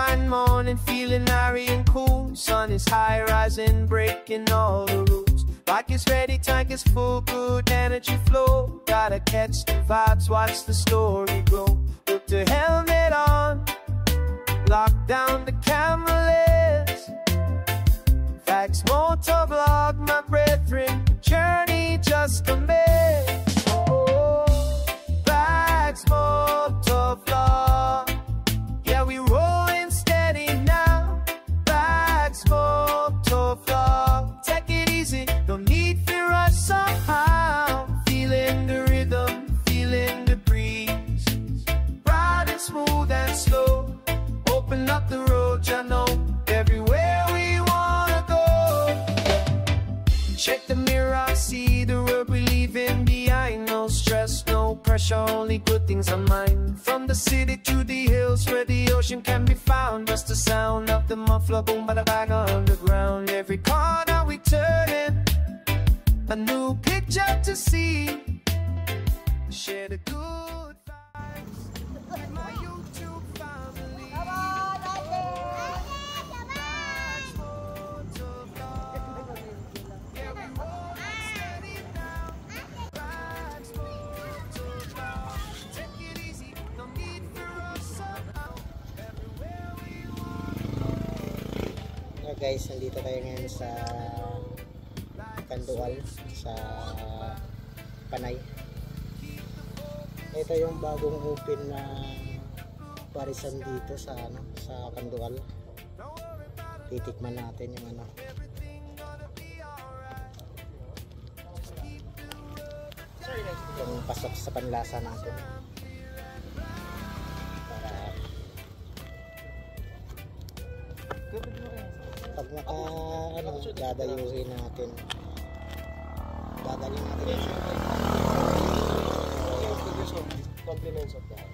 fine morning, feeling airy and cool. Sun is high, rising, breaking all the rules. Bike is ready, tank is full, good energy flow. Gotta catch the vibes, watch the story grow. Put the helmet on, lock down the cameras. Facts, motor vlog, my brethren, journey just commenced. Oh, facts, motor vlog. Yeah, we rolling steady now. Facts, motor vlog. Take it easy, no need for rush somehow. Feeling the rhythm, feeling the breeze. Riding smooth and slow. Open up the road, you know. Everywhere we wanna go. Check the mirror, see the road we leaving behind. No stress, no pressure, only good things on mind. From the city to the hills where the ocean can be found. Just the sound of the muffler, boom, bada bang on the ground. Every corner we turn in, a new picture to see. Share the good vibes with my YouTube family. Guys, nandito tayo ngayon sa Kandual, sa Panay. Ito yung bagong open na parisan dito sa sa Kandual. Titikman natin yung yung pasok sa panlasa natin. Pag dadayuhin natin. Dadalhin natin compliments of that.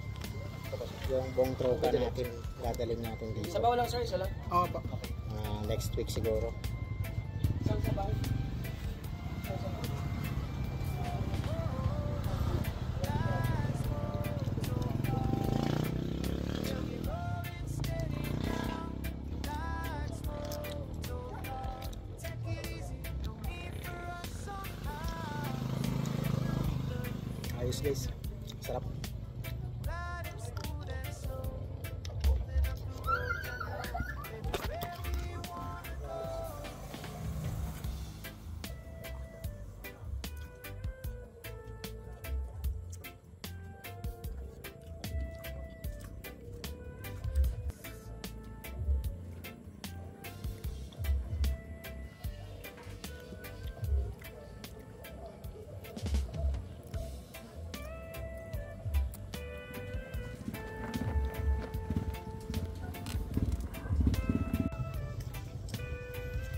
Yung buong tropa natin, dadalhin natin dito. Sabaw lang sir, isa lang? Oo pa. Next week siguro. Saan sabaw? Ayos guys, sarap.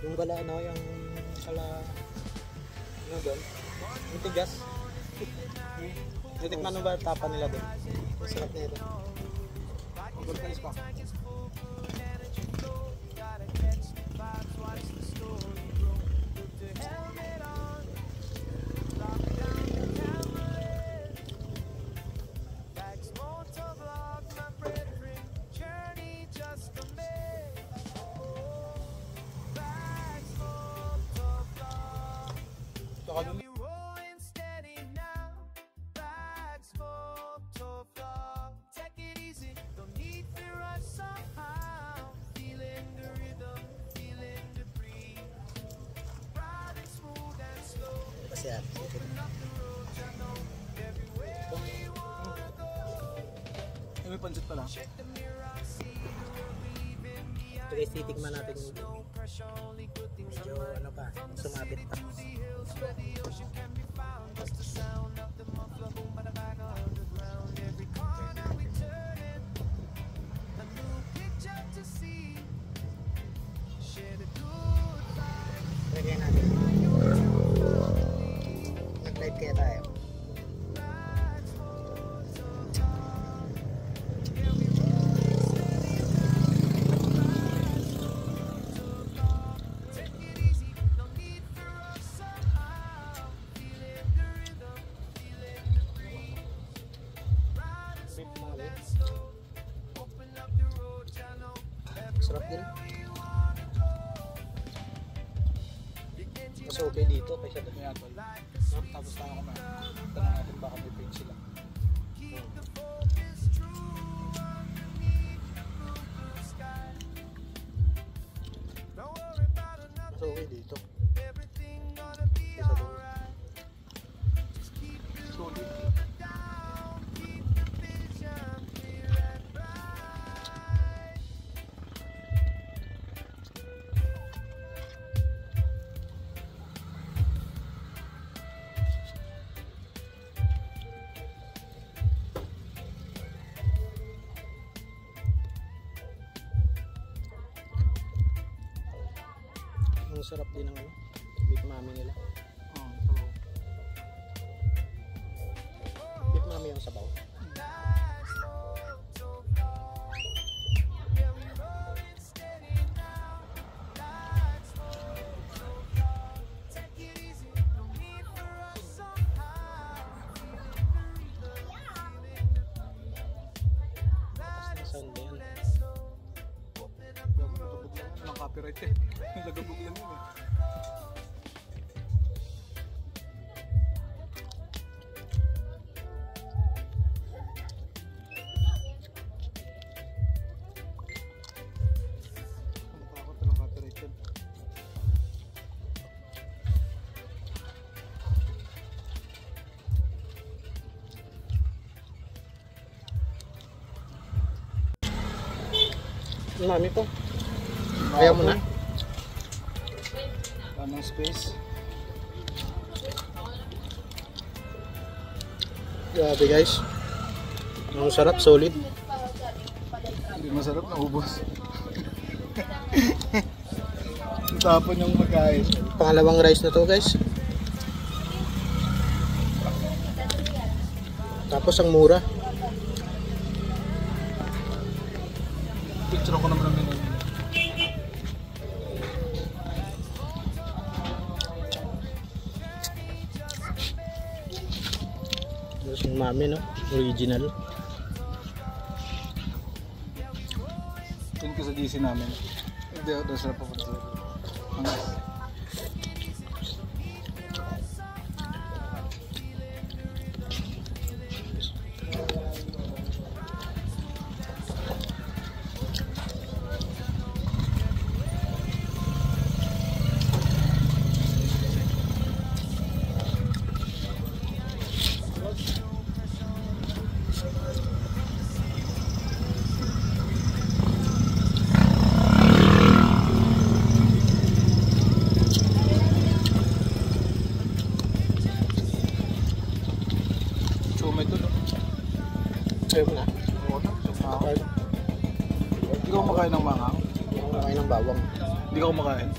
Yung bala yung doon? Yung tigas? Titikman mo ba tapa nila doon? Masarap na ito. Good price pa. Siap. May pansit pala. Ito guys, titikman natin yung medyo pa, sumabit pa. Lagyan natin. Nag-live kaya tayo. Beef mali. Sarap din. Mas okay dito kaysa doon. Kaya tol. Tapos tayo kumain. Tanong natin baka may page sila. Mas okay dito. Kaysa doon. Solid. Ang sarap din ng ano, Beef Mami nila. Beef Mami yung sabaw. Tapos na Sunday yan. Nagabog lang ng copyright eh. Nagabog lang yun eh. Matakot na ng copyright yun. Mami po. Ayaw mo na? Tamang space. Grabe guys. Ang sarap, solid. Hindi masarap, naubos. Tapon yung pagkain. Pangalawang rice na to guys. Tapos ang mura. Picture ko naman ng menu. Tapos yung Mami no, original. Yun ko sa GC namin. Hindi ako doon sa papunta. Ayaw mo na? Hindi ko kumakain ng mangang. Hindi ako kumakain ng bawang. Hindi ko kumakain.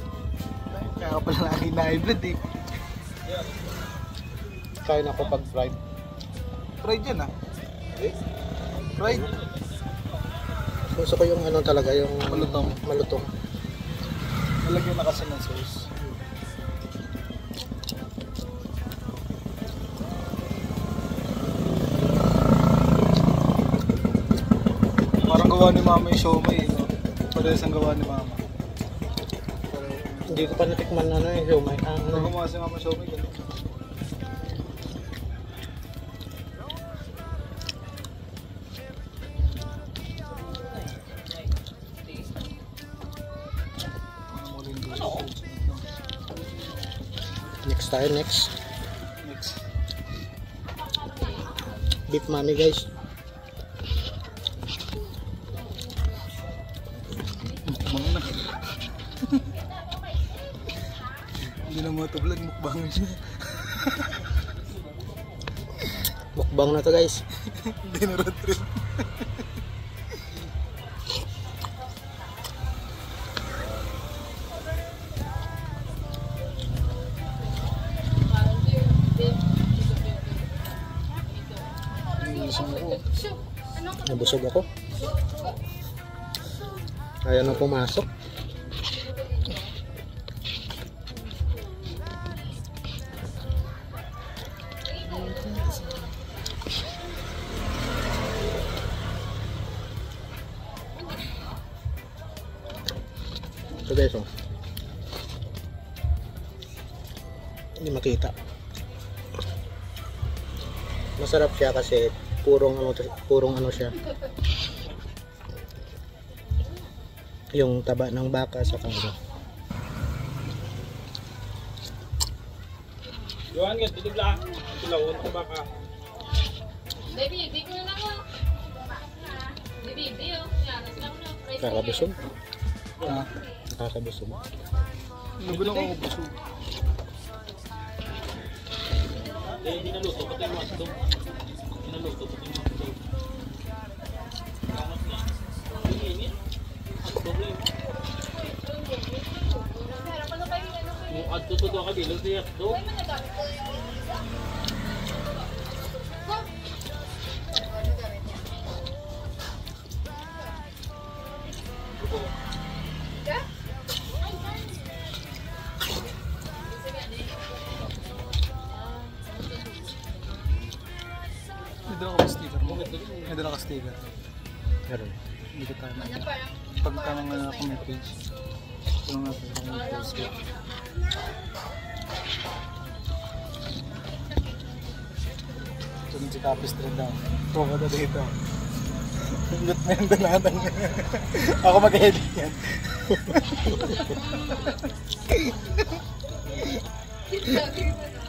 Kaya ka pala lagi na-hybrid eh. Kain ako pag fried. Fried yan ah. Eh? Fried. Gusto ko yung ano talaga, yung Malutong. malutong. Nalagyan na kasi ng sauce. Parang gawa ni mama yung siomay. No? Parehas ang gawa ni mama. Hindi ko pa natikman ano yung siomay. Ano gumawa si mama siomay? Ganun. Next tayo, next. Next. Beef Mami guys. Mukbang na. Hindi na mo ito vlog, mukbang siya. Mukbang na to guys. Hindi na road trip. Nabusog ako. Ayaw na pumasok. peso. Hindi makita. Masarap siya kasi purong ano siya. Yung taba ng baka sa ano. Yohan nga, dito lang. Tilawon ko baka. Baby, di ko na lang ako. Baby, oh. Yan, nasa lang na. Nakakabusog. Ha? Nakakabusog. Nagulang ako busog. Dinaluto ko tayo masto. Dinaluto ko tayo masto. Kamas na. Init. Problema. Kung adto to ka bilog siya to. May dala ka ba sticker mo? May dala ka sticker. Meron. Hindi ko tayo na. Pagtanong na ako may page. Tulong natin ako may page ko. Tulong si Capistrad daw. Promo na dito. Hinggot na yung dalatang. Ako mag-edit yan. Thank you.